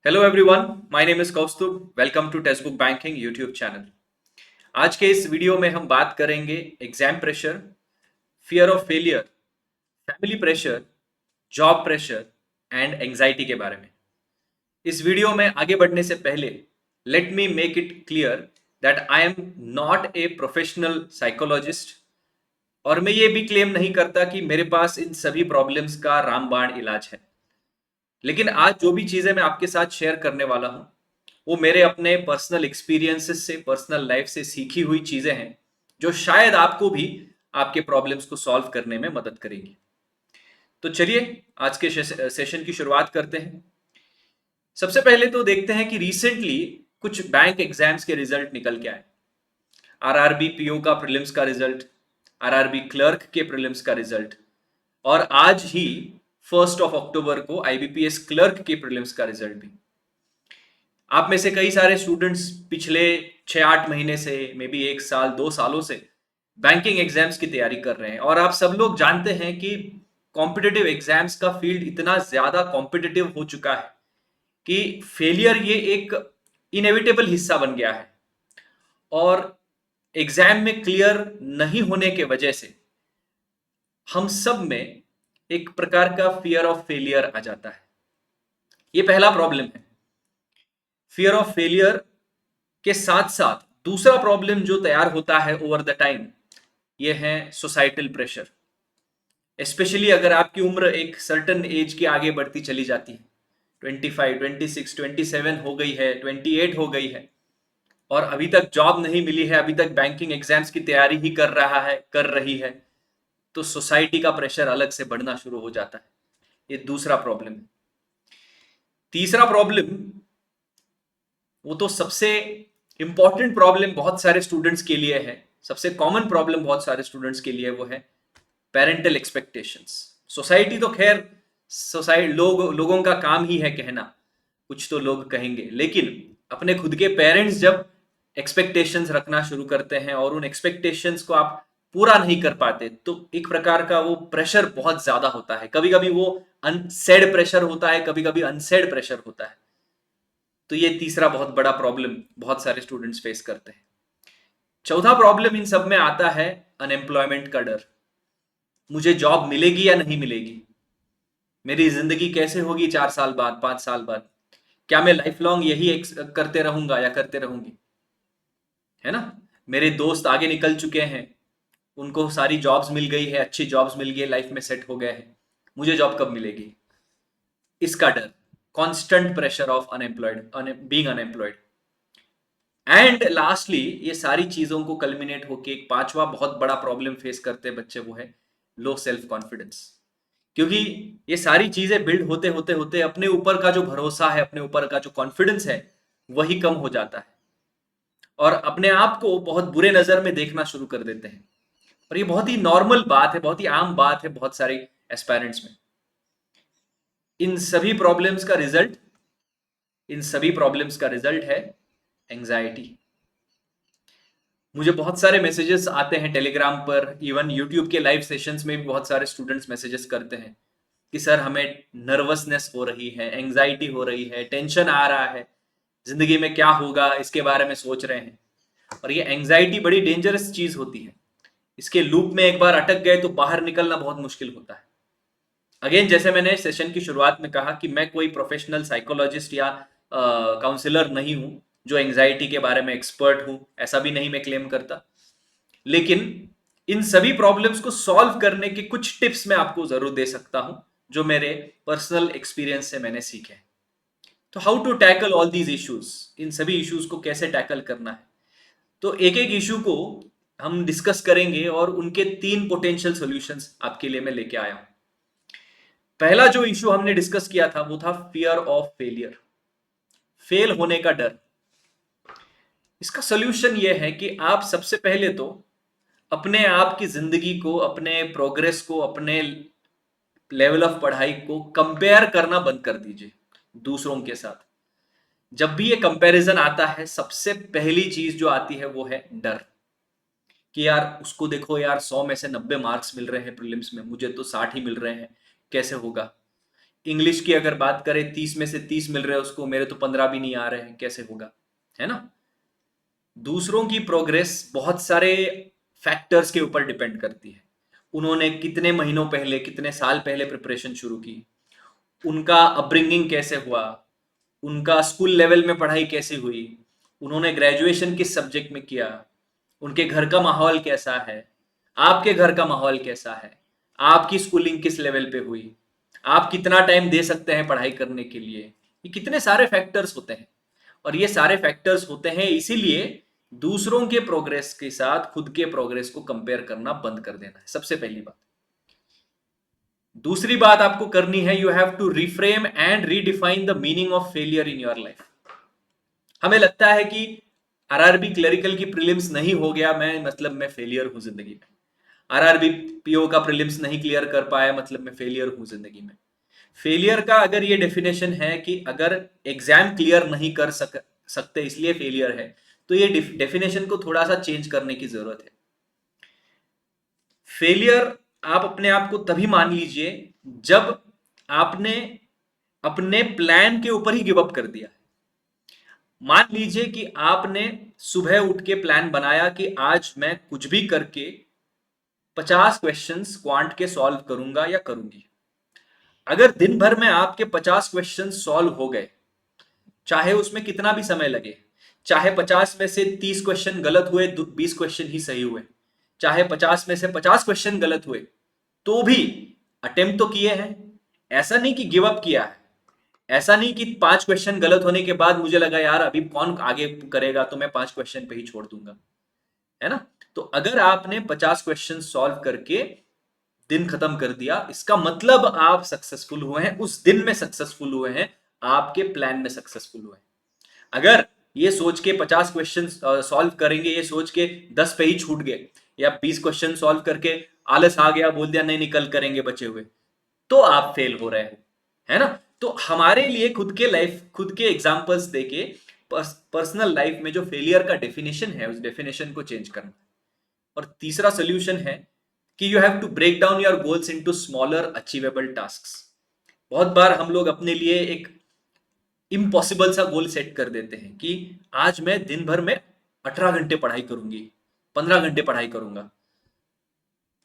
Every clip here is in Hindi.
Hello everyone, my name is Kaustubh. Welcome to textbook banking YouTube channel. आज के इस वीडियो में हम बात करेंगे exam pressure, fear of failure, family pressure, job pressure and anxiety के बारे में। इस वीडियो में आगे बढ़ने से पहले let me make it clear that I am not a professional psychologist और मैं ये भी क्लेम नहीं करता कि मेरे पास इन सभी प्रॉब्लम्स का रामबाण इलाज है। लेकिन आज जो भी चीजें मैं आपके साथ शेयर करने वाला हूं वो मेरे अपने पर्सनल एक्सपीरियंसेस से, पर्सनल लाइफ से सीखी हुई चीजें हैं जो शायद आपको भी आपके प्रॉब्लम्स को सॉल्व करने में मदद करेंगी। तो चलिए आज के सेशन की शुरुआत करते हैं। सबसे पहले तो देखते हैं कि रिसेंटली कुछ बैंक एग्जाम्स के रिजल्ट निकल के आए। आरआरबी पीओ का प्रीलिम्स का रिजल्ट, आरआरबी क्लर्क के प्रीलिम्स का रिजल्ट और आज ही 1 अक्टूबर को आईबीपीएस क्लर्क के प्रीलिम्स का रिजल्ट भी। आप में से कई सारे स्टूडेंट्स पिछले 6-8 महीने से, मे बी 1 साल 2 सालों से बैंकिंग एग्जाम्स की तैयारी कर रहे हैं और आप सब लोग जानते हैं कि कॉम्पिटिटिव एग्जाम्स का फील्ड इतना ज्यादा कॉम्पिटिटिव हो चुका है कि फेलियर ये एक इनएविटेबल हिस्सा बन गया है और एग्जाम में क्लियर नहीं होने के वजह से हम सब में एक प्रकार का फियर ऑफ फेलियर आ जाता है। ये पहला प्रॉब्लम है। फियर ऑफ फेलियर के साथ साथ दूसरा प्रॉब्लम जो तैयार होता है ओवर द टाइम, ये है सोसाइटल प्रेशर। स्पेशली अगर आपकी उम्र एक सर्टन एज के आगे बढ़ती चली जाती है, 25, 26, 27 हो गई है, 28 हो गई है और अभी तक जॉब नहीं मिली है, अभी तक बैंकिंग एग्जाम्स की तैयारी ही कर रही है, तो सोसाइटी का प्रेशर अलग से बढ़ना शुरू हो जाता है। ये दूसरा प्रॉब्लम है। तीसरा प्रॉब्लम, वो तो सबसे इंपॉर्टेंट प्रॉब्लम बहुत सारे स्टूडेंट्स के लिए है, सबसे कॉमन प्रॉब्लम बहुत सारे स्टूडेंट्स के लिए, वो है पेरेंटल एक्सपेक्टेशंस। सोसाइटी तो खैर लोगों का काम ही है कहना, कुछ तो लोग कहेंगे, लेकिन अपने खुद के पेरेंट्स जब एक्सपेक्टेशंस रखना शुरू करते हैं और उन एक्सपेक्टेशंस को आप पूरा नहीं कर पाते तो एक प्रकार का वो प्रेशर बहुत ज्यादा होता है। कभी कभी वो अनसेड प्रेशर होता है, कभी कभी अनसेड प्रेशर होता है। तो ये तीसरा बहुत बड़ा प्रॉब्लम बहुत सारे स्टूडेंट्स फेस करते हैं। चौथा प्रॉब्लम इन सब में आता है अनएम्प्लॉयमेंट का डर। मुझे जॉब मिलेगी या नहीं मिलेगी, मेरी जिंदगी कैसे होगी 4 साल बाद, 5 साल बाद, क्या मैं लाइफ लॉन्ग यही करते रहूंगा या करते रहूंगी, है ना। मेरे दोस्त आगे निकल चुके हैं, उनको सारी जॉब्स मिल गई है, अच्छी जॉब्स मिल गई, लाइफ में सेट हो गए हैं, मुझे जॉब कब मिलेगी, इसका डर, constant pressure of unemployed, being unemployed. And lastly ये सारी चीजों को कल्मिनेट होके एक पांचवा बहुत बड़ा प्रॉब्लम फेस करते हैं बच्चे, वो है लो सेल्फ कॉन्फिडेंस। क्योंकि ये सारी चीजें बिल्ड होते होते होते अपने ऊपर का जो भरोसा है, अपने ऊपर का जो कॉन्फिडेंस है, वही कम हो जाता है और अपने आप को बहुत बुरे नजर में देखना शुरू कर देते हैं। और ये बहुत ही नॉर्मल बात है, बहुत ही आम बात है बहुत सारे एस्पायरेंट्स में। इन सभी प्रॉब्लम्स का रिजल्ट इन सभी प्रॉब्लम्स का रिजल्ट है एंजाइटी। मुझे बहुत सारे मैसेजेस आते हैं टेलीग्राम पर, इवन यूट्यूब के लाइव सेशंस में भी बहुत सारे स्टूडेंट्स मैसेजेस करते हैं कि सर हमें नर्वसनेस हो रही है, एंजाइटी हो रही है, टेंशन आ रहा है, जिंदगी में क्या होगा इसके बारे में सोच रहे हैं। और ये एंजाइटी बड़ी डेंजरस चीज होती है। इसके लूप में एक बार अटक गए तो बाहर निकलना बहुत मुश्किल होता है। अगेन, जैसे मैंने सेशन की शुरुआत में कहा कि मैं कोई प्रोफेशनल साइकोलॉजिस्ट या काउंसलर नहीं हूं जो एंजाइटी के बारे में एक्सपर्ट हूं, ऐसा भी नहीं मैं क्लेम करता। लेकिन इन सभी प्रॉब्लम्स को सॉल्व करने के कुछ टिप्स मैं आपको जरूर दे सकता हूं जो मेरे पर्सनल एक्सपीरियंस से मैंने सीखे। तो how to tackle all these issues, इन सभी इश्यूज को कैसे टैकल करना है, तो एक एक इशू को हम डिस्कस करेंगे और उनके 3 पोटेंशियल सॉल्यूशंस आपके लिए मैं लेके आया हूं। पहला जो इशू हमने डिस्कस किया था वो था फियर ऑफ फेलियर, फेल होने का डर। इसका सॉल्यूशन यह है कि आप सबसे पहले तो अपने आप की जिंदगी को, अपने प्रोग्रेस को, अपने लेवल ऑफ पढ़ाई को कंपेयर करना बंद कर दीजिए दूसरों के साथ। जब भी ये कंपैरिजन आता है, सबसे पहली चीज जो आती है वो है डर, कि यार उसको देखो यार, 100 में से 90 मार्क्स मिल रहे हैं प्रीलिम्स में, मुझे तो 60 ही मिल रहे हैं, कैसे होगा। इंग्लिश की अगर बात करें 30 में से 30 मिल रहे हैं उसको, मेरे तो 15 भी नहीं आ रहे हैं, कैसे होगा, है ना। दूसरों की प्रोग्रेस बहुत सारे फैक्टर्स के ऊपर डिपेंड करती है। उन्होंने कितने महीनों पहले, कितने साल पहले प्रिपरेशन शुरू की, उनका अपब्रिंगिंग कैसे हुआ, उनका स्कूल लेवल में पढ़ाई कैसे हुई, उन्होंने ग्रेजुएशन किस सब्जेक्ट में किया, उनके घर का माहौल कैसा है, आपके घर का माहौल कैसा है, आपकी स्कूलिंग किस लेवल पे हुई, आप कितना टाइम दे सकते हैं पढ़ाई करने के लिए। ये कितने सारे फैक्टर्स होते हैं, और ये सारे फैक्टर्स होते हैं इसीलिए दूसरों के प्रोग्रेस के साथ खुद के प्रोग्रेस को कंपेयर करना बंद कर देना है, सबसे पहली बात। दूसरी बात आपको करनी है, you have to reframe and redefine the meaning of failure in your life. हमें लगता है कि आरआरबी क्लरिकल की प्रीलिम्स नहीं हो गया मैं मतलब मैं फेलियर हूं जिंदगी में, आरआरबी पीओ का प्रीलिम्स नहीं क्लियर कर पाया मतलब मैं फेलियर हूं जिंदगी में। फेलियर का अगर ये डेफिनेशन है कि अगर एग्जाम क्लियर नहीं कर सकते इसलिए फेलियर है, तो ये डेफिनेशन को थोड़ा सा चेंज करने की जरूरत है। फेलियर आप अपने आप को तभी मान लीजिए जब आपने अपने प्लान के ऊपर ही गिव अप कर दिया। मान लीजिए कि आपने सुबह उठ के प्लान बनाया कि आज मैं कुछ भी करके 50 क्वेश्चंस क्वांट के सॉल्व करूंगा या करूंगी। अगर दिन भर में आपके 50 क्वेश्चंस सॉल्व हो गए, चाहे उसमें कितना भी समय लगे, चाहे 50 में से 30 क्वेश्चन गलत हुए, 20 क्वेश्चन ही सही हुए, चाहे 50 में से 50 क्वेश्चन गलत हुए, तो भी अटेम्प्ट तो किए हैं। ऐसा नहीं कि गिव अप किया है, ऐसा नहीं कि 5 क्वेश्चन गलत होने के बाद मुझे लगा यार अभी कौन आगे करेगा तो मैं 5 क्वेश्चन पे ही छोड़ दूंगा, है ना। तो अगर आपने 50 क्वेश्चन सॉल्व करके दिन खत्म कर दिया, इसका मतलब आप सक्सेसफुल हुए हैं, उस दिन में सक्सेसफुल हुए हैं, आपके प्लान में सक्सेसफुल हुए हैं। अगर ये सोच के 50 क्वेश्चन सॉल्व करेंगे, ये सोच के 10 पे ही छूट गए, या 20 क्वेश्चन सॉल्व करके आलस आ गया, बोल दिया नहीं निकल करेंगे बचे हुए, तो आप फेल हो रहे हो, है ना। तो हमारे लिए खुद के लाइफ, खुद के एग्जांपल्स देके पर्सनल लाइफ में जो फेलियर का डेफिनेशन है उस डेफिनेशन को चेंज करना। और तीसरा सोल्यूशन है कि you have to break down your goals into smaller achievable tasks. बहुत बार हम लोग अपने लिए एक इम्पॉसिबल सा गोल सेट कर देते हैं कि आज मैं दिन भर में 18 घंटे पढ़ाई करूंगी, 15 घंटे पढ़ाई करूंगा।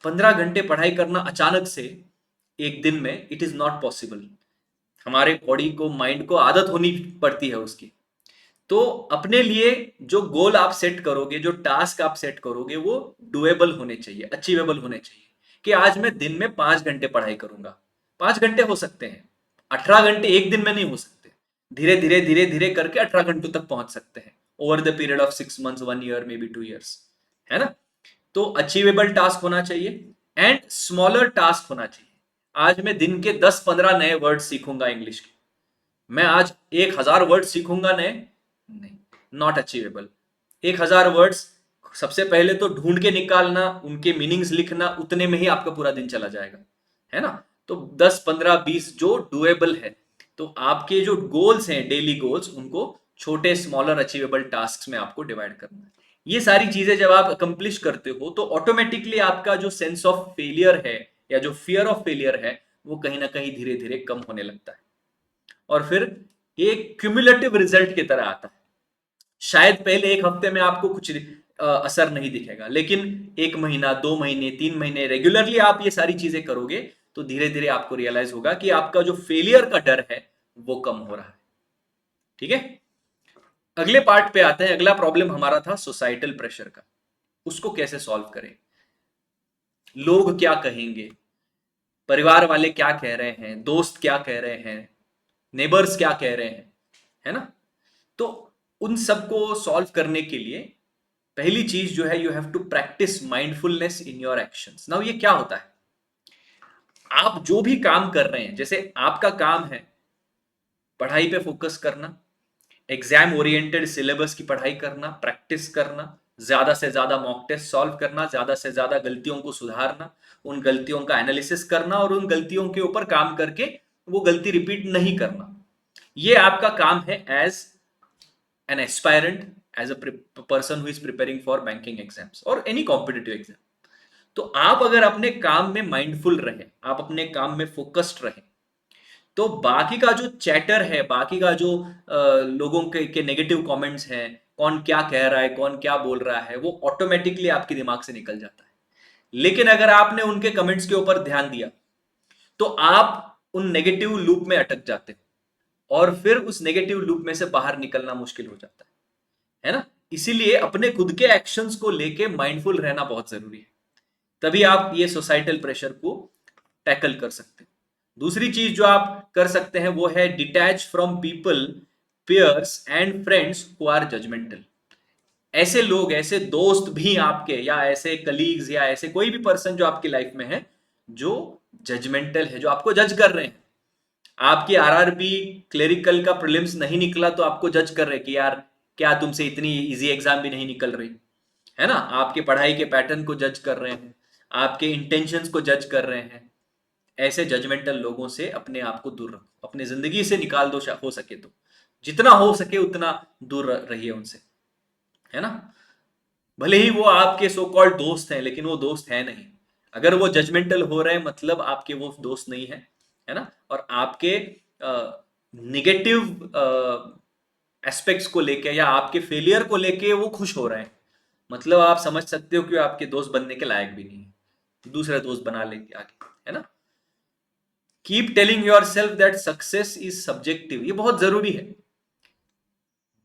15 घंटे पढ़ाई करना अचानक से एक दिन में इट इज नॉट पॉसिबल। हमारे बॉडी को, माइंड को आदत होनी पड़ती है उसकी। तो अपने लिए जो गोल आप सेट करोगे, जो टास्क आप सेट करोगे, वो डुएबल होने चाहिए, अचीवेबल होने चाहिए। कि आज मैं दिन में 5 घंटे पढ़ाई करूंगा। 5 घंटे हो सकते हैं, 18 घंटे एक दिन में नहीं हो सकते। धीरे धीरे धीरे धीरे करके 18 घंटों तक पहुंच सकते हैं over the period of 6 months, 1 year, may be 2 years, है ना। तो अचीवेबल टास्क होना चाहिए एंड स्मॉलर टास्क होना चाहिए। आज मैं दिन के 10-15 नए वर्ड सीखूंगा इंग्लिश के, मैं आज 1,000 वर्ड सीखूंगा नए, नहीं, नॉट अचीवेबल। 1,000 वर्ड्स सबसे पहले तो ढूंढ के निकालना, उनके मीनिंग्स लिखना, उतने में ही आपका पूरा दिन चला जाएगा, है ना। तो 10, 15, 20 जो डुएबल है, तो आपके जो गोल्स हैं, डेली गोल्स, उनको छोटे स्मॉलर अचीवेबल टास्क में आपको डिवाइड करना है। ये सारी चीजें जब आप अकम्प्लिश करते हो तो ऑटोमेटिकली आपका जो सेंस ऑफ फेलियर है या जो फियर ऑफ फेलियर है वो कहीं ना कहीं धीरे धीरे कम होने लगता है, और फिर एक क्यूमुलेटिव रिजल्ट की तरह आता है। शायद पहले एक हफ्ते में आपको कुछ असर नहीं दिखेगा, लेकिन 1 महीना, 2 महीने, 3 महीने रेगुलरली आप ये सारी चीजें करोगे तो धीरे धीरे आपको रियलाइज होगा कि आपका जो फेलियर का डर है वो कम हो रहा है। ठीक है, अगले पार्ट पे आते हैं। अगला प्रॉब्लम हमारा था सोसाइटल प्रेशर का, उसको कैसे सॉल्व करें। लोग क्या कहेंगे, परिवार वाले क्या कह रहे हैं, दोस्त क्या कह रहे हैं, नेबर्स क्या कह रहे हैं, है ना। तो उन सबको सॉल्व करने के लिए पहली चीज जो है, you have to practise mindfulness in your actions. Now ये क्या होता है, आप जो भी काम कर रहे हैं, जैसे आपका काम है पढ़ाई पे फोकस करना, एग्जाम ओरिएंटेड सिलेबस की पढ़ाई करना, प्रैक्टिस करना, ज्यादा से ज्यादा मॉक टेस्ट सॉल्व करना, ज्यादा से ज्यादा गलतियों को सुधारना, उन गलतियों का एनालिसिस करना और उन गलतियों के ऊपर काम करके वो गलती रिपीट नहीं करना। ये आपका काम है as an aspirant, as a person who is preparing for banking exams or any competitive exam। तो आप अगर अपने काम में माइंडफुल रहे, आप अपने काम में फोकस्ड रहे, तो बाकी का जो चैटर है, बाकी का जो लोगों के नेगेटिव कमेंट्स हैं, कौन क्या कह रहा है, कौन क्या बोल रहा है, वो ऑटोमेटिकली आपके दिमाग से निकल जाता है। लेकिन अगर आपने उनके कमेंट्स के ऊपर ध्यान दिया तो आप उन नेगेटिव लूप में अटक जाते हो और फिर उस नेगेटिव लूप में से बाहर निकलना मुश्किल हो जाता है ना। इसीलिए अपने खुद के एक्शंस को लेके माइंडफुल रहना बहुत जरूरी है, तभी आप ये सोसाइटल प्रेशर को टैकल कर सकते हैं। दूसरी चीज जो आप कर सकते हैं वो है detach from people, peers and friends who are judgemental. ऐसे लोग, ऐसे दोस्त भी आपके, या ऐसे कलीग्स, या ऐसे कोई भी पर्सन जो आपकी लाइफ में है जो जजमेंटल है, जो आपको जज कर रहे हैं। आपकी आरआरबी क्लेरिकल का प्रीलिम्स नहीं निकला तो आपको जज कर रहे हैं कि यार क्या तुमसे इतनी इजी एग्जाम भी नहीं निकल रही, है ना। आपके पढ़ाई के पैटर्न को जज कर रहे हैं, आपके इंटेंशंस को जज कर रहे हैं। ऐसे जजमेंटल लोगों से अपने आप को दूर रखो, अपनी जिंदगी से निकाल दो, हो सके तो जितना हो सके उतना दूर रहिए उनसे, है ना। भले ही वो आपके सो कॉल्ड दोस्त हैं लेकिन वो दोस्त है नहीं। अगर वो जजमेंटल हो रहे हैं मतलब आपके वो दोस्त नहीं है ना। और आपके निगेटिव एस्पेक्ट्स को लेके या आपके फेलियर को लेके वो खुश हो रहे हैं, मतलब आप समझ सकते हो कि वो आपके दोस्त बनने के लायक भी नहीं है, दूसरे दोस्त बना लेंगे आगे, है ना। Keep telling your self that success is subjective, ये बहुत जरूरी है।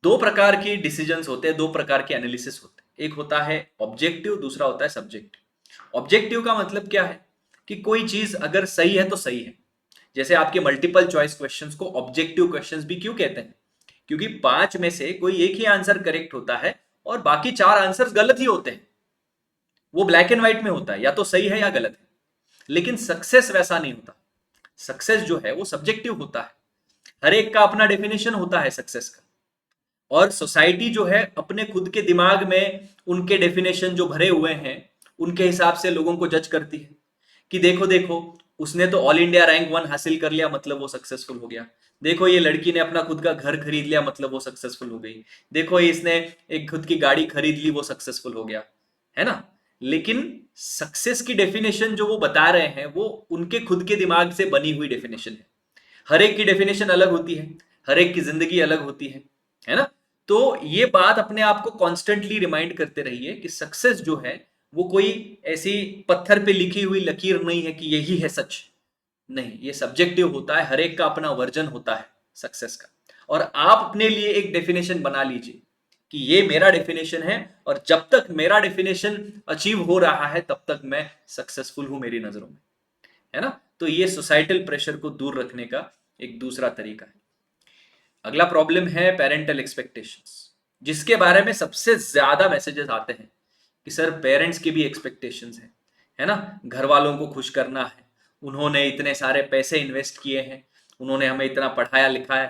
दो प्रकार की डिसीजंस होते हैं, दो प्रकार के एनालिसिस होते हैं, एक होता है ऑब्जेक्टिव, दूसरा होता है सब्जेक्टिव। ऑब्जेक्टिव का मतलब क्या है कि कोई चीज अगर सही है तो सही है। जैसे आपके मल्टीपल चॉइस क्वेश्चंस को ऑब्जेक्टिव क्वेश्चंस भी क्यों कहते हैं, क्योंकि 5 में से कोई एक ही आंसर करेक्ट होता है और बाकी 4 आंसर्स गलत ही होते हैं। वो ब्लैक एंड व्हाइट में होता है, या तो सही है या गलत है। लेकिन सक्सेस वैसा नहीं होता। सक्सेस जो है वो सब्जेक्टिव होता है, हर एक का अपना डेफिनेशन होता है सक्सेस का। और सोसाइटी जो है अपने खुद के दिमाग में उनके डेफिनेशन जो भरे हुए हैं उनके हिसाब से लोगों को जज करती है कि देखो देखो, उसने तो ऑल इंडिया रैंक 1 हासिल कर लिया मतलब वो सक्सेसफुल हो गया। देखो ये लड़की ने अपना खुद का घर खरीद लिया मतलब वो सक्सेसफुल हो गई। देखो इसने एक खुद की गाड़ी खरीद ली, वो सक्सेसफुल हो गया, है ना। लेकिन सक्सेस की डेफिनेशन जो वो बता रहे हैं वो उनके खुद के दिमाग से बनी हुई डेफिनेशन है। हर एक की डेफिनेशन अलग होती है, हर एक की जिंदगी अलग होती है ना। तो ये बात अपने आप को कॉन्स्टेंटली रिमाइंड करते रहिए कि सक्सेस जो है वो कोई ऐसी पत्थर पे लिखी हुई लकीर नहीं है कि यही है सच। नहीं, ये सब्जेक्टिव होता है, हर एक का अपना वर्जन होता है सक्सेस का। और आप अपने लिए एक डेफिनेशन बना लीजिए कि ये मेरा डेफिनेशन है, और जब तक मेरा डेफिनेशन अचीव हो रहा है तब तक मैं सक्सेसफुल हूं मेरी नजरों में, है ना। तो ये सोसाइटल प्रेशर को दूर रखने का एक दूसरा तरीका है। अगला प्रॉब्लम है पेरेंटल एक्सपेक्टेशंस, जिसके बारे में सबसे ज्यादा मैसेजेस आते हैं कि सर पेरेंट्स की भी एक्सपेक्टेशंस हैं, है ना। घर वालों को खुश करना है, उन्होंने इतने सारे पैसे इन्वेस्ट किए हैं, उन्होंने हमें इतना पढ़ाया लिखाया,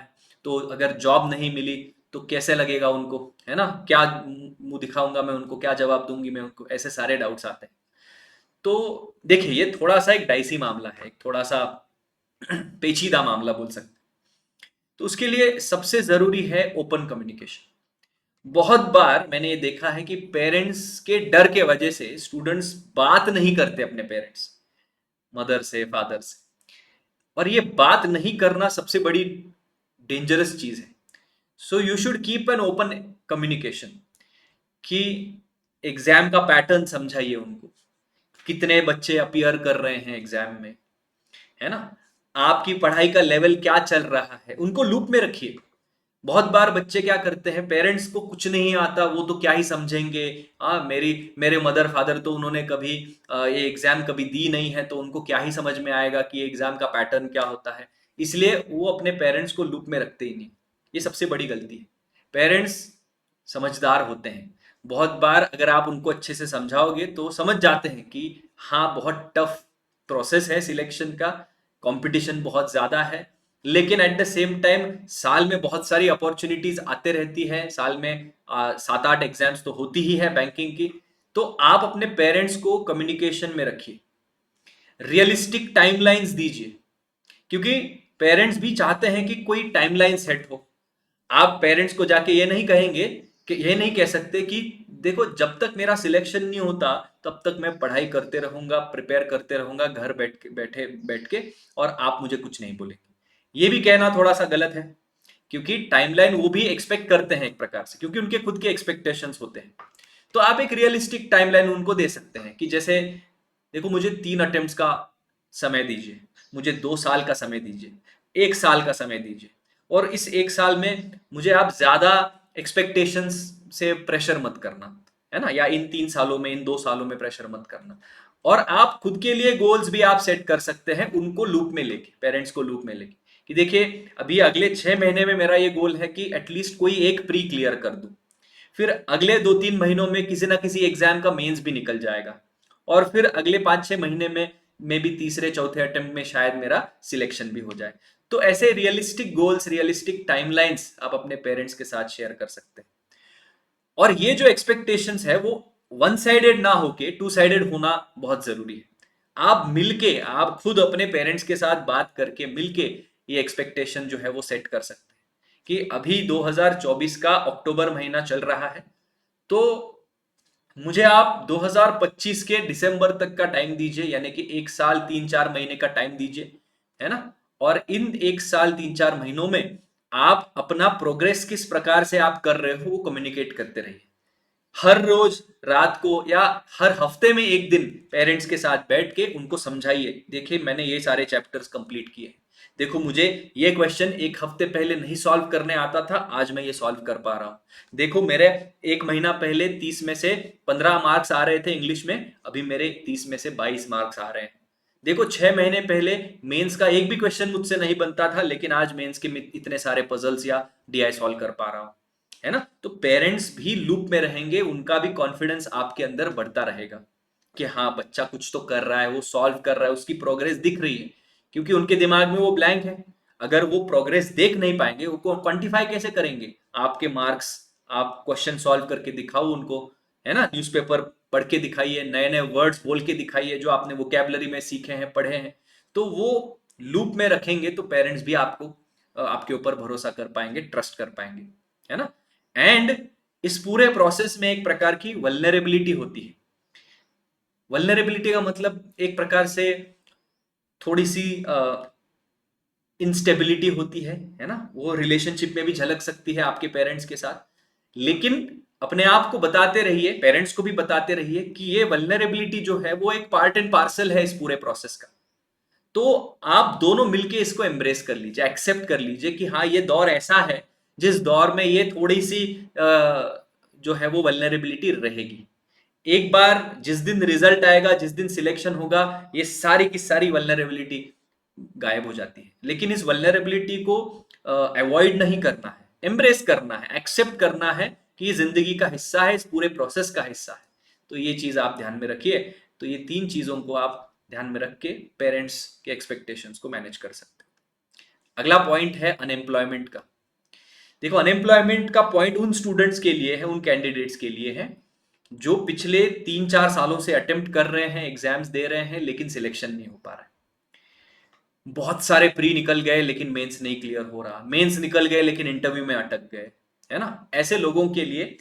तो अगर जॉब नहीं मिली तो कैसे लगेगा उनको, है ना। क्या मुंह दिखाऊंगा मैं उनको, क्या जवाब दूंगी मैं उनको, ऐसे सारे डाउट्स आते हैं। तो देखिए ये थोड़ा सा एक डाइसी मामला है, एक थोड़ा सा पेचीदा मामला बोल सकते हैं। तो उसके लिए सबसे जरूरी है ओपन कम्युनिकेशन। बहुत बार मैंने ये देखा है कि पेरेंट्स के डर के वजह से स्टूडेंट्स बात नहीं करते अपने पेरेंट्स, मदर से, फादर से। और ये बात नहीं करना सबसे बड़ी डेंजरस चीज है। So you should keep an open communication कि एग्जाम का पैटर्न समझाइए उनको, कितने बच्चे अपीयर कर रहे हैं एग्जाम में, है ना। आपकी पढ़ाई का लेवल क्या चल रहा है, उनको लूप में रखिए। बहुत बार बच्चे क्या करते हैं, पेरेंट्स को कुछ नहीं आता, वो तो क्या ही समझेंगे। मेरे मदर फादर तो उन्होंने कभी ये एग्जाम कभी दी नहीं है, तो उनको क्या ही समझ में आएगा कि एग्जाम का पैटर्न क्या होता है। इसलिए वो अपने पेरेंट्स को लूप में रखते ही नहीं। ये सबसे बड़ी गलती है। पेरेंट्स समझदार होते हैं, बहुत बार अगर आप उनको अच्छे से समझाओगे तो समझ जाते हैं कि हाँ बहुत टफ प्रोसेस है सिलेक्शन का, कंपटीशन बहुत ज्यादा है। लेकिन एट द सेम टाइम साल में बहुत सारी अपॉर्चुनिटीज आते रहती है, साल में 7-8 एग्जाम्स तो होती ही है बैंकिंग की। तो आप अपने पेरेंट्स को कम्युनिकेशन में रखिए, रियलिस्टिक टाइमलाइंस दीजिए, क्योंकि पेरेंट्स भी चाहते हैं कि कोई टाइमलाइन सेट हो। आप पेरेंट्स को जाके ये नहीं कहेंगे कि ये नहीं कह सकते कि देखो जब तक मेरा सिलेक्शन नहीं होता तब तक मैं पढ़ाई करते रहूंगा, प्रिपेयर करते रहूंगा घर बैठ के, और आप मुझे कुछ नहीं बोलेंगे। ये भी कहना थोड़ा सा गलत है, क्योंकि टाइमलाइन वो भी एक्सपेक्ट करते हैं एक प्रकार से, क्योंकि उनके खुद के एक्सपेक्टेशंस होते हैं। तो आप एक रियलिस्टिक टाइमलाइन उनको दे सकते हैं कि जैसे देखो, मुझे 3 अटेम्प्ट्स का समय दीजिए, मुझे 2 साल का समय दीजिए, 1 साल का समय दीजिए, और इस 1 साल में मुझे आप ज्यादा एक्सपेक्टेशंस से प्रेशर मत करना, है ना, या इन 3 सालों में, इन 2 सालों में प्रेशर मत करना। और आप खुद के लिए गोल्स भी आप सेट कर सकते हैं, उनको लूप में लेके, पेरेंट्स को लूप में लेके, कि देखिए अभी अगले 6 महीने में मेरा ये गोल है कि एटलीस्ट कोई एक प्री क्लियर कर दूं, फिर अगले 2-3 महीनों में किसी ना किसी एग्जाम का मेंस भी निकल जाएगा, और फिर अगले 5-6 महीने में भी तीसरे चौथे अटेम्प्ट में शायद मेरा सिलेक्शन भी हो जाए। तो ऐसे रियलिस्टिक गोल्स, रियलिस्टिक टाइमलाइंस आप अपने पेरेंट्स के साथ शेयर कर सकते हैं। और ये जो एक्सपेक्टेशंस है वो वन साइडेड ना होके टू साइडेड होना बहुत जरूरी है। आप मिलके, आप खुद अपने पेरेंट्स के साथ बात करके मिलके ये एक्सपेक्टेशन जो है वो सेट कर सकते हैं कि अभी 2024 का अक्टूबर महीना चल रहा है, तो मुझे आप 2025 के दिसंबर तक का टाइम दीजिए, यानी कि 1 साल 3-4 महीने का टाइम दीजिए, है ना। और इन 1 साल 3-4 महीनों में आप अपना प्रोग्रेस किस प्रकार से आप कर रहे हो वो कम्युनिकेट करते रहिए। हर रोज रात को या हर हफ्ते में एक दिन पेरेंट्स के साथ बैठ के उनको समझाइए, देखिए मैंने ये सारे चैप्टर्स कंप्लीट किए, देखो मुझे ये क्वेश्चन एक हफ्ते पहले नहीं सॉल्व करने आता था, आज मैं ये सॉल्व कर पा रहा हूं, देखो मेरे 1 महीना पहले 30 में से 15 मार्क्स आ रहे थे इंग्लिश में, अभी मेरे 30 में से 22 मार्क्स आ रहे हैं, देखो 6 महीने पहले मेंस का एक भी क्वेश्चन मुझसे नहीं बनता था, लेकिन आज मेंस के इतने सारे पजल्स या डीआई सॉल्व कर पा रहा हूं, है ना। तो पेरेंट्स भी लूप में रहेंगे, उनका भी कॉन्फिडेंस आपके अंदर बढ़ता रहेगा कि हाँ बच्चा कुछ तो कर रहा है, वो सॉल्व कर रहा है, उसकी प्रोग्रेस दिख रही है, क्योंकि उनके दिमाग में वो ब्लैंक है। अगर वो प्रोग्रेस देख नहीं पाएंगे, वो क्वांटिफाई कैसे करेंगे आपके मार्क्स? आप क्वेश्चन सॉल्व करके दिखाओ उनको, है ना, न्यूज़पेपर पढ़ के दिखाइए, नए नए वर्ड्स बोल के दिखाइए जो आपने वोकैबुलरी में सीखे हैं, पढ़े हैं, तो वो लूप में रखेंगे, तो पेरेंट्स भी आपको आपके ऊपर भरोसा कर पाएंगे, ट्रस्ट कर पाएंगे, है ना। एंड इस पूरे प्रोसेस में एक प्रकार की वल्नरेबिलिटी होती है। वल्नरेबिलिटी का मतलब एक प्रकार से थोड़ी सी इंस्टेबिलिटी होती है ना, वो रिलेशनशिप में भी झलक सकती है आपके पेरेंट्स के साथ। लेकिन अपने आप को बताते रहिए, पेरेंट्स को भी बताते रहिए कि ये वल्नरेबिलिटी जो है वो एक पार्ट एंड पार्सल है इस पूरे प्रोसेस का। तो आप दोनों मिलके इसको एम्ब्रेस कर लीजिए, एक्सेप्ट कर लीजिए कि हाँ ये दौर ऐसा है जिस दौर में ये थोड़ी सी जो है वो वल्नरेबिलिटी रहेगी। एक बार जिस दिन रिजल्ट आएगा, जिस दिन सिलेक्शन होगा, ये सारी की सारी वल्नरेबिलिटी गायब हो जाती है। लेकिन इस वल्नरेबिलिटी को अवॉइड नहीं करना है, एम्ब्रेस करना है, एक्सेप्ट करना है कि ये जिंदगी का हिस्सा है, इस पूरे प्रोसेस का हिस्सा है। तो ये चीज आप ध्यान में रखिए। तो ये 3 चीजों को आप ध्यान में रख के पेरेंट्स के एक्सपेक्टेशंस को मैनेज कर सकते हैं। अगला पॉइंट है अनएम्प्लॉयमेंट का। देखो अनएम्प्लॉयमेंट का पॉइंट उन स्टूडेंट्स के लिए है, उन कैंडिडेट्स के लिए है जो पिछले 3-4 सालों से अटेम्प्ट कर रहे हैं, एग्जाम्स दे रहे हैं, लेकिन सिलेक्शन नहीं हो पा रहा है। बहुत सारे प्री निकल गए लेकिन मेंस नहीं क्लियर हो रहा, मेंस निकल गए लेकिन इंटरव्यू में अटक गए, है ना। ऐसे लोगों के लिए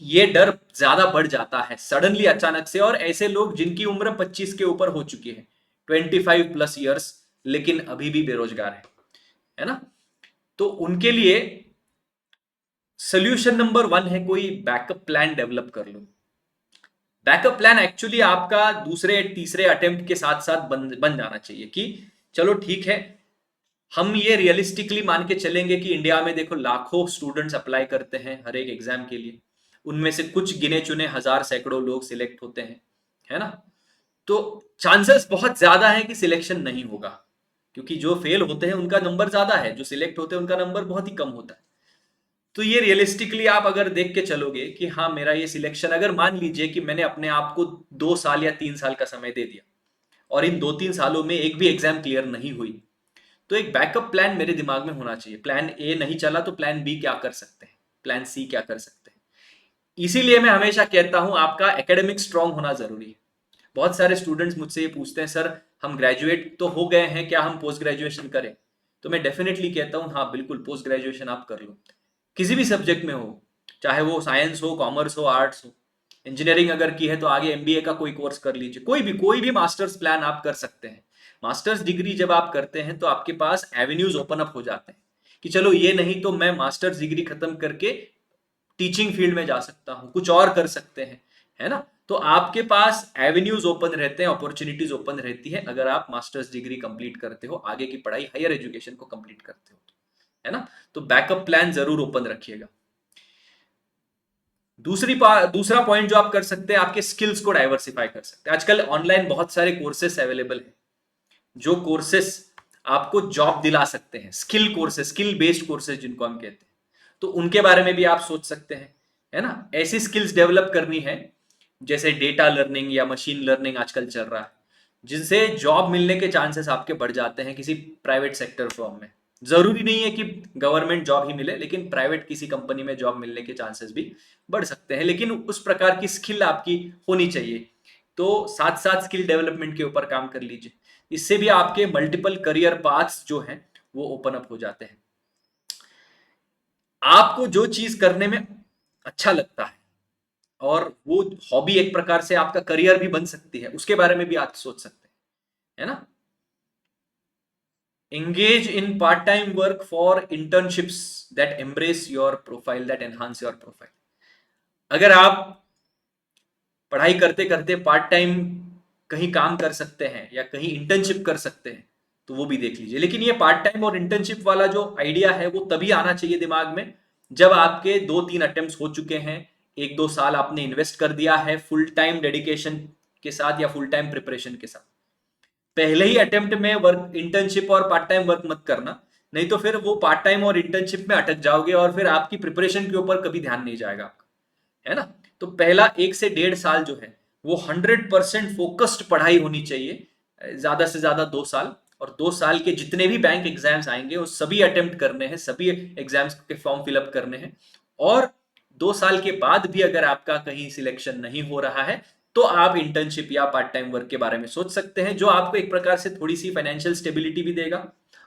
ये डर ज्यादा बढ़ जाता है सडनली, अचानक से। और ऐसे लोग जिनकी उम्र 25 के ऊपर हो चुकी है, 25+ ईयर्स, लेकिन अभी भी बेरोजगार है ना। तो उनके लिए सोल्यूशन नंबर 1 है, कोई बैकअप प्लान डेवलप कर लो। बैकअप प्लान एक्चुअली आपका दूसरे तीसरे अटेम्प्ट के साथ साथ बन जाना चाहिए कि चलो ठीक है, हम ये रियलिस्टिकली मान के चलेंगे कि इंडिया में देखो लाखों स्टूडेंट्स अप्लाई करते हैं हर एक एग्जाम के लिए, उनमें से कुछ गिने चुने हजार सैकड़ों लोग सिलेक्ट होते हैं, है ना। तो चांसेस बहुत ज्यादा है कि सिलेक्शन नहीं होगा, क्योंकि जो फेल होते हैं उनका नंबर ज्यादा है, जो सिलेक्ट होते हैं उनका नंबर बहुत ही कम होता है। तो ये रियलिस्टिकली आप अगर देख के चलोगे कि हाँ मेरा ये सिलेक्शन, अगर मान लीजिए कि मैंने अपने आप को 2 साल या 3 साल का समय दे दिया और इन 2-3 सालों में एक भी एग्जाम क्लियर नहीं हुई, तो एक बैकअप प्लान मेरे दिमाग में होना चाहिए। प्लान ए नहीं चला तो प्लान बी क्या कर सकते हैं, प्लान सी क्या कर सकते हैं। इसीलिए मैं हमेशा कहता हूं आपका एकेडमिक स्ट्रांग होना जरूरी है। बहुत सारे स्टूडेंट्स मुझसे ये पूछते हैं, सर हम ग्रेजुएट तो हो गए हैं, क्या हम पोस्ट ग्रेजुएशन करें? तो मैं डेफिनेटली कहता हूं हाँ बिल्कुल, पोस्ट ग्रेजुएशन आप कर लो, किसी भी सब्जेक्ट में हो, चाहे वो साइंस हो, कॉमर्स हो, आर्ट्स हो। इंजीनियरिंग अगर की है तो आगे एमबीए का कोई कोर्स कर लीजिए, कोई भी मास्टर्स प्लान आप कर सकते हैं। मास्टर्स डिग्री जब आप करते हैं तो आपके पास एवेन्यूज ओपन अप हो जाते हैं कि चलो ये नहीं तो मैं मास्टर्स डिग्री खत्म करके टीचिंग फील्ड में जा सकता हूं, कुछ और कर सकते हैं, है ना। तो आपके पास एवेन्यूज ओपन रहते हैं, अपॉर्चुनिटीज ओपन रहती है अगर आप मास्टर्स डिग्री कंप्लीट करते हो, आगे की पढ़ाई हायर एजुकेशन को कंप्लीट करते हो, है ना। तो बैकअप प्लान जरूर ओपन रखिएगा। दूसरा पॉइंट जो आप कर सकते हैं, आपके स्किल्स को डाइवर्सिफाई कर सकते हैं। आजकल ऑनलाइन बहुत सारे कोर्सेस अवेलेबल हैं, जो कोर्सेस आपको जॉब दिला सकते हैं, skill courses, skill based courses जिनको हम कहते हैं, तो उनके बारे में भी आप सोच सकते हैं, है ना। ऐसी स्किल्स डेवलप करनी है जैसे डेटा लर्निंग या मशीन लर्निंग आजकल चल रहा है, जिनसे जॉब मिलने के चांसेस आपके बढ़ जाते हैं किसी प्राइवेट सेक्टर फर्म में। जरूरी नहीं है कि गवर्नमेंट जॉब ही मिले, लेकिन प्राइवेट किसी कंपनी में जॉब मिलने के चांसेस भी बढ़ सकते हैं, लेकिन उस प्रकार की स्किल आपकी होनी चाहिए। तो साथ साथ स्किल डेवलपमेंट के ऊपर काम कर लीजिए, इससे भी आपके मल्टीपल करियर पाथ्स जो हैं वो ओपन अप हो जाते हैं। आपको जो चीज करने में अच्छा लगता है और वो हॉबी एक प्रकार से आपका करियर भी बन सकती है, उसके बारे में भी आप सोच सकते हैं, है ना। engage in part-time work for internships that embrace your profile, that enhance your profile। अगर आप पढ़ाई करते करते पार्ट टाइम कहीं काम कर सकते हैं या कहीं इंटर्नशिप कर सकते हैं तो वो भी देख लीजिए। लेकिन ये पार्ट टाइम और इंटर्नशिप वाला जो आइडिया है वो तभी आना चाहिए दिमाग में जब आपके 2-3 अटेम्प्ट्स हो चुके हैं, 1-2 साल आपने इन्वेस्ट कर दिया है फुल टाइम डेडिकेशन के साथ या फुल टाइम प्रिपरेशन के साथ। पहले ही अटेम्प्ट में वर्क, इंटर्नशिप और पार्ट टाइम वर्क मत करना, नहीं तो फिर वो पार्ट टाइम और इंटर्नशिप में अटक जाओगे और फिर आपकी प्रिपरेशन के ऊपर कभी ध्यान नहीं जाएगा आपका, है ना। तो पहला 1 से 1.5 साल जो है वो 100% फोकस्ड पढ़ाई होनी चाहिए, ज्यादा से ज्यादा 2 साल। और 2 साल के जितने भी बैंक एग्जाम्स आएंगे वो सभी अटेम्प्ट करने हैं, सभी एग्जाम्स के फॉर्म फिलअप करने हैं। और 2 साल के बाद भी अगर आपका कहीं सिलेक्शन नहीं हो रहा है तो आप इंटर्नशिप या पार्ट टाइम वर्क के बारे में सोच सकते हैं, जो आपको एक प्रकार से थोड़ी सी फाइनेंशियल स्टेबिलिटी भी देगा,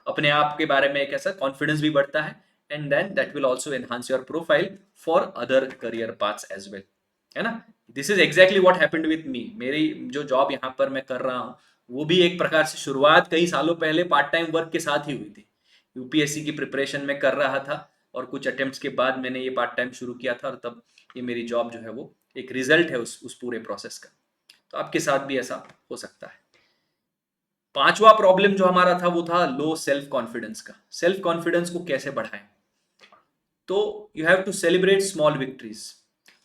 अपने आप के बारे में एक ऐसा कॉन्फिडेंस भी बढ़ता है, and then that will also enhance your profile for other career paths as well, है ना। This is exactly what happened with me. मेरी जो जॉब यहाँ पर मैं कर रहा हूँ वो भी एक प्रकार से शुरुआत कई सालों पहले पार्ट टाइम वर्क के साथ ही हुई थी। यूपीएससी की प्रिपरेशन में कर रहा था और कुछ अटेम्प्ट्स के बाद मैंने ये पार्ट टाइम शुरू किया था और तब ये मेरी जॉब जो है वो एक रिजल्ट है उस पूरे प्रोसेस का। तो आपके साथ भी ऐसा हो सकता है। पांचवा प्रॉब्लम जो हमारा था वो था लो सेल्फ कॉन्फिडेंस का। सेल्फ कॉन्फिडेंस को कैसे बढ़ाएं? तो you have to celebrate small victories.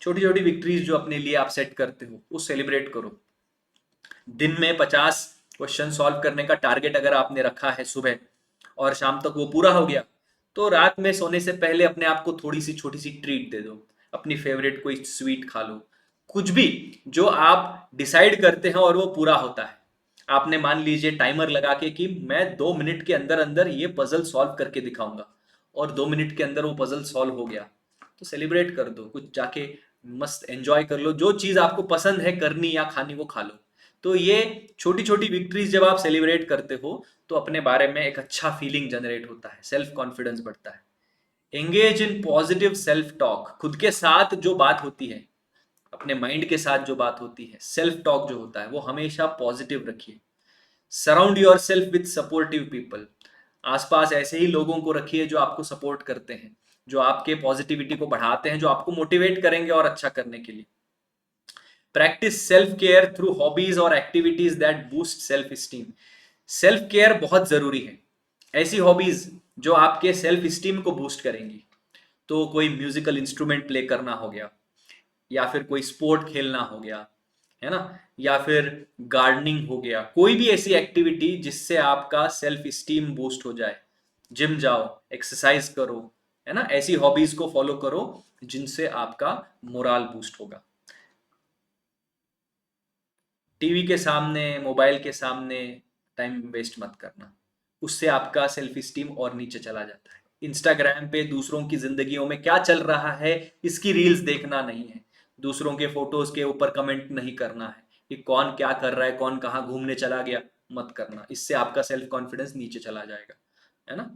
छोटी छोटी विक्ट्रीज जो अपने लिए आप सेट करते हो वो सेलिब्रेट करो। दिन में 50 क्वेश्चन सॉल्व करने का टारगेट अगर आपने रखा है सुबह और शाम तक वो पूरा हो गया, तो रात में सोने से पहले अपने आप को थोड़ी सी छोटी सी ट्रीट दे दो, अपनी फेवरेट कोई स्वीट खा लो, कुछ भी जो आप डिसाइड करते हैं और वो पूरा होता है। आपने मान लीजिए टाइमर लगा के कि मैं 2 मिनट के अंदर अंदर ये पजल सॉल्व करके दिखाऊंगा, और 2 मिनट के अंदर वो पजल सॉल्व हो गया, तो सेलिब्रेट कर दो, कुछ जाके मस्त एंजॉय कर लो, जो चीज आपको पसंद है करनी या खानी वो खा लो। तो ये छोटी छोटी विक्ट्रीज जब आप सेलिब्रेट करते हो तो अपने बारे में एक अच्छा फीलिंग जनरेट होता है, सेल्फ कॉन्फिडेंस बढ़ता है। Engage in positive self talk. खुद के साथ जो बात होती है, अपने माइंड के साथ जो बात होती है, सेल्फ टॉक जो होता है वो हमेशा पॉजिटिव रखिए। Surround your self with supportive people. आसपास ऐसे ही लोगों को रखिए जो आपको सपोर्ट करते हैं, जो आपके पॉजिटिविटी को बढ़ाते हैं, जो आपको मोटिवेट करेंगे और अच्छा करने के लिए। Practice self care through hobbies और activities that boost self esteem. Self care बहुत जरूरी है। ऐसी हॉबीज जो आपके सेल्फ स्टीम को बूस्ट करेंगी, तो कोई म्यूजिकल इंस्ट्रूमेंट प्ले करना हो गया, या फिर कोई स्पोर्ट खेलना हो गया, है ना, या फिर गार्डनिंग हो गया, कोई भी ऐसी एक्टिविटी जिससे आपका सेल्फ स्टीम बूस्ट हो जाए। जिम जाओ, एक्सरसाइज करो, है ना, ऐसी हॉबीज को फॉलो करो जिनसे आपका मोराल बूस्ट होगा। टीवी के सामने, मोबाइल के सामने टाइम वेस्ट मत करना, उससे आपका सेल्फ स्टीम और नीचे चला जाता है। इंस्टाग्राम पे दूसरों की जिंदगियों में क्या चल रहा है इसकी रील्स देखना नहीं है, दूसरों के फोटोज के ऊपर कमेंट नहीं करना है कि कौन क्या कर रहा है, कौन कहाँ घूमने चला गया, मत करना, इससे आपका सेल्फ कॉन्फिडेंस नीचे चला जाएगा, है ना।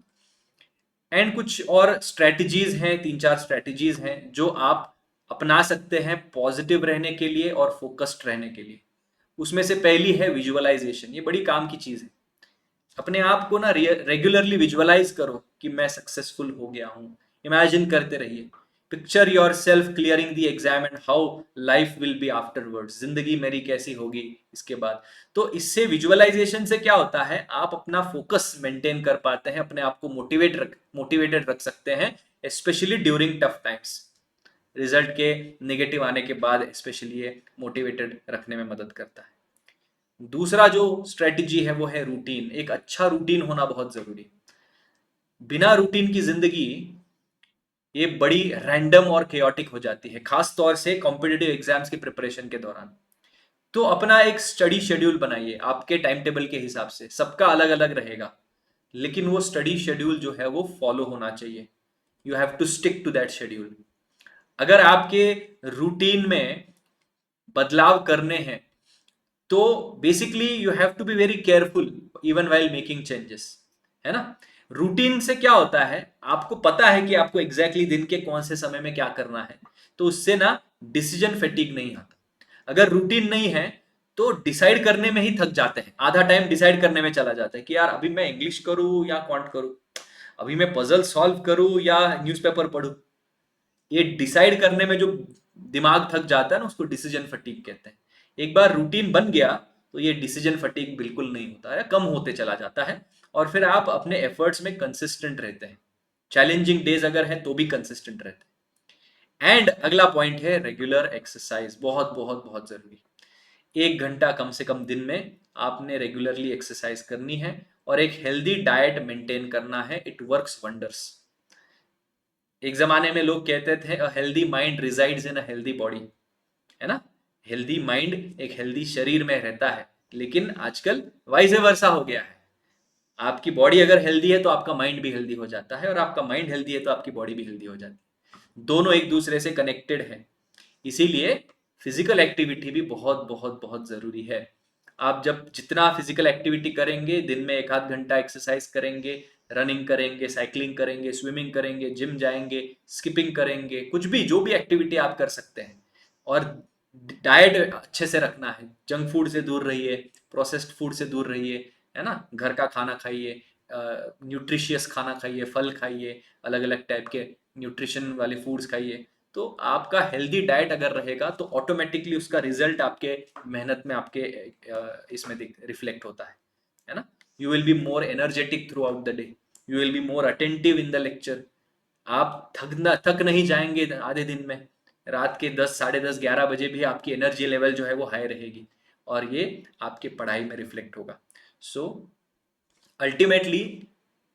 एंड कुछ और स्ट्रेटजीज हैं, 3-4 स्ट्रेटजीज हैं जो आप अपना सकते हैं पॉजिटिव रहने के लिए और फोकस्ड रहने के लिए। उसमें से पहली है विजुअलाइजेशन। ये बड़ी काम की चीज है। अपने आप को ना रेगुलरली विजुअलाइज करो कि मैं सक्सेसफुल हो गया हूं। इमेजिन करते रहिए, picture your self clearing the exam and how life will be afterwards, जिंदगी मेरी कैसी होगी इसके बाद। तो इससे विजुअलाइजेशन से क्या होता है, आप अपना फोकस मेंटेन कर पाते हैं, अपने आप को मोटिवेटेड रख सकते हैं, specially during tough times. Result के नेगेटिव आने के बाद स्पेशली ये मोटिवेटेड रखने में मदद करता है। दूसरा जो स्ट्रेटजी है वो है रूटीन। एक अच्छा रूटीन होना बहुत जरूरी। बिना रूटीन की जिंदगी ये बड़ी रैंडम और केयोटिक हो जाती है, खास तौर से कॉम्पिटिटिव एग्जाम्स की प्रिपरेशन के दौरान। तो अपना एक स्टडी शेड्यूल बनाइए आपके टाइम टेबल के हिसाब से, सबका अलग अलग रहेगा, लेकिन वो स्टडी शेड्यूल जो है वो फॉलो होना चाहिए। You have to stick to that schedule. अगर आपके रूटीन में बदलाव करने हैं तो basically you have to be very careful even while making changes, है ना। रूटीन से क्या होता है, आपको पता है कि आपको एग्जैक्टली दिन के कौन से समय में क्या करना है, तो उससे ना डिसीजन फेटिक नहीं आता। अगर रूटीन नहीं है तो डिसाइड करने में ही थक जाते हैं, आधा टाइम डिसाइड करने में चला जाता है कि यार अभी मैं इंग्लिश करूं या क्वांट करूं, अभी मैं पजल सॉल्व करूं या न्यूज़पेपर पढूं। ये डिसाइड करने में जो दिमाग थक जाता है ना, उसको डिसीजन फटीग कहते हैं। एक बार रूटीन बन गया तो ये डिसीजन फटीग बिल्कुल नहीं होता है, कम होते चला जाता है, और फिर आप अपने एफर्ट्स में कंसिस्टेंट रहते हैं। चैलेंजिंग डेज अगर है तो भी कंसिस्टेंट रहते हैं। एंड अगला पॉइंट है रेगुलर एक्सरसाइज, बहुत बहुत बहुत जरूरी। 1 घंटा कम से कम दिन में आपने रेगुलरली एक्सरसाइज करनी है, और एक हेल्दी डाइट मेंटेन करना है। It works wonders. एक जमाने में लोग कहते थे a healthy mind resides in a healthy body, है ना। हेल्दी माइंड एक हेल्दी शरीर में रहता है, लेकिन आजकल वाइस वर्सा हो गया है। आपकी बॉडी अगर हेल्दी है तो आपका माइंड भी हेल्दी हो जाता है, और आपका माइंड हेल्दी है तो आपकी बॉडी भी हेल्दी हो जाती है। दोनों एक दूसरे से कनेक्टेड है। इसीलिए फिजिकल एक्टिविटी भी बहुत बहुत बहुत जरूरी है। आप जब जितना फिजिकल एक्टिविटी करेंगे, दिन में 1 आध घंटा एक्सरसाइज करेंगे, रनिंग करेंगे, साइकिलिंग करेंगे, स्विमिंग करेंगे, जिम जाएंगे, स्किपिंग करेंगे, कुछ भी जो भी एक्टिविटी आप कर सकते हैं। और डाइट अच्छे से रखना है, जंक फूड से दूर रहिए, प्रोसेस्ड फूड से दूर रहिए, है ना। घर का खाना खाइए, न्यूट्रिशियस खाना खाइए, फल खाइए, अलग अलग टाइप के न्यूट्रिशन वाले फूड्स खाइए। तो आपका हेल्दी डाइट अगर रहेगा तो ऑटोमेटिकली उसका रिजल्ट आपके मेहनत में, आपके इसमें रिफ्लेक्ट होता है ना। You will be more energetic through out the day, you will be more attentive in the lecture. आप थक नहीं जाएंगे आधे दिन में। रात के 10, साढ़े 10, 11 बजे भी आपकी एनर्जी लेवल जो है वो हाई रहेगी, और ये आपके पढ़ाई में रिफ्लेक्ट होगा। सो अल्टीमेटली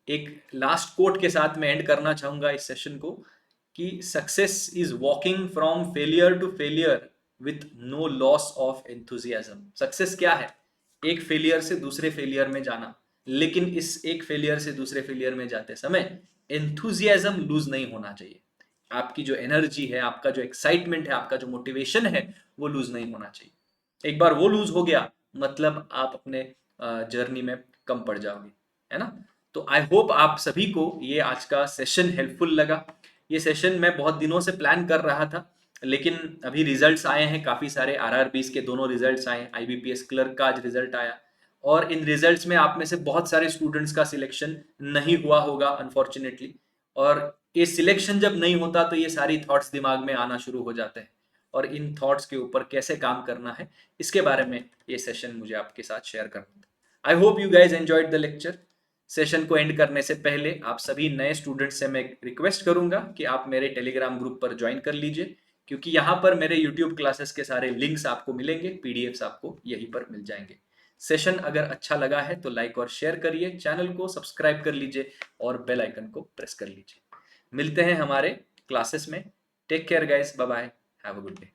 एक लास्ट कोट के साथ मैं एंड करना चाहूंगा इस सेशन को, कि success is walking from failure to failure with no loss of enthusiasm. Success क्या है, एक फेलियर से दूसरे फेलियर में जाना, लेकिन इस एक फेलियर से दूसरे फेलियर में जाते समय एंथुजियाज्म लूज नहीं होना चाहिए। आपकी जो एनर्जी है, आपका जो एक्साइटमेंट है, आपका जो मोटिवेशन है, वो लूज नहीं होना चाहिए। एक बार वो लूज हो गया मतलब आप अपने जर्नी में कम पड़ जाओगे, है ना। तो आई होप आप सभी को ये आज का सेशन हेल्पफुल लगा। ये सेशन मैं बहुत दिनों से प्लान कर रहा था, लेकिन अभी रिजल्ट्स आए हैं काफ़ी सारे, आरआरबीस के दोनों रिजल्ट्स आए, आईबीपीएस क्लर्क का आज रिजल्ट आया, और इन रिजल्ट्स में आप में से बहुत सारे स्टूडेंट्स का सिलेक्शन नहीं हुआ होगा अनफॉर्चुनेटली। और ये सिलेक्शन जब नहीं होता तो ये सारी थॉट्स दिमाग में आना शुरू हो जाते हैं, और इन थॉट्स के ऊपर कैसे काम करना है इसके बारे में ये सेशन मुझे आपके साथ शेयर करना था। I hope you guys enjoyed the lecture. Session को एंड करने से पहले आप सभी नए स्टूडेंट्स से मैं रिक्वेस्ट करूंगा कि आप मेरे टेलीग्राम ग्रुप पर ज्वाइन कर लीजिए, क्योंकि यहाँ पर मेरे यूट्यूब क्लासेस के सारे लिंक्स आपको मिलेंगे, पीडीएफ्स आपको यहीं पर मिल जाएंगे। सेशन अगर अच्छा लगा है तो लाइक और शेयर करिए, चैनल को सब्सक्राइब कर लीजिए, और बेल आइकन को प्रेस कर लीजिए। मिलते हैं हमारे क्लासेस में। Take care guys, bye bye, have a good day.